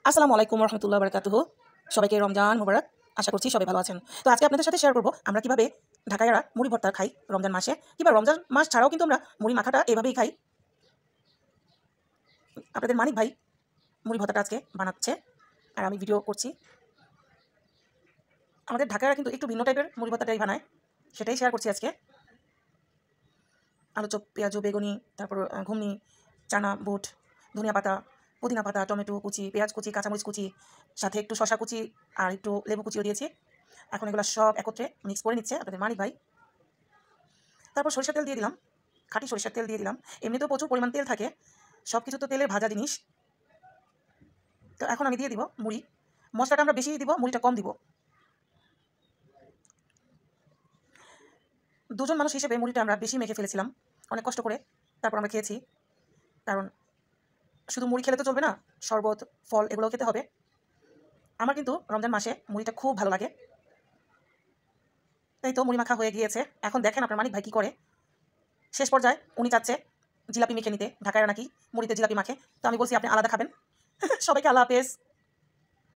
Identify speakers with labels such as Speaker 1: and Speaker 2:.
Speaker 1: আসসালামু আলাইকুম রহমতুল্লাহ বারাকাতুহু। সবাইকে রমজান মুবারক। আশা করছি সবাই ভালো আছেন। তো আজকে আপনাদের সাথে শেয়ার করব আমরা কিভাবে ঢাকাইয়ারা মুড়ি ভর্তা খাই রমজান মাসে, কিংবা রমজান মাস ছাড়াও কিন্তু আমরা মুড়ি মাখাটা এভাবেই খাই। আপনাদের মানিক ভাই মুড়ি ভর্তাটা আজকে বানাচ্ছে আর আমি ভিডিও করছি। আমাদের ঢাকাইয়ারা কিন্তু একটু ভিন্ন টাইপের মুড়ি ভর্তাটাই বানায়, সেটাই শেয়ার করছি আজকে। আলু চপ, পেঁয়াজু, বেগুনি, তারপর ঘুমনি, চানা, বুট, ধনিয়া পাতা, পুদিনা পাতা, টমেটো কুচি, পেঁয়াজ কুচি, কাঁচামরিচ কুচি, সাথে একটু শশা কুচি আর একটু লেবু কুচিও দিয়েছি। এখন এগুলো সব একত্রে মিক্স করে নিচ্ছে আপনাদের মানিক ভাই। তারপর সরিষার তেল দিয়ে দিলাম, খাঁটি সরিষার তেল দিয়ে দিলাম। এমনিতেও প্রচুর পরিমাণ তেল থাকে, সব কিছু তো তেলের ভাজা জিনিস। তো এখন আমি দিয়ে দিব মুড়ি। মশলাটা আমরা বেশি দিব, মুড়িটা কম দিব। দুজন মানুষ হিসেবে মুড়িটা আমরা বেশি মেখে ফেলেছিলাম, অনেক কষ্ট করে তারপর আমরা খেয়েছি। কারণ শুধু মুড়ি খেলে তো চলবে না, শরবত, ফল এগুলোও খেতে হবে। আমার কিন্তু রমজান মাসে মুড়িটা খুব ভালো লাগে। তাই তো মুড়ি মাখা হয়ে গিয়েছে। এখন দেখেন আপনার মানিক ভাই কী করে। শেষ পর্যায়ে উনি চাচ্ছে জিলাপি মেখে নিতে, ঢাকায় নাকি মুড়িতে জিলাপি মাখে। তো আমি বলছি আপনি আলাদা খাবেন। সবাইকে আল্লাহ হাফেজ।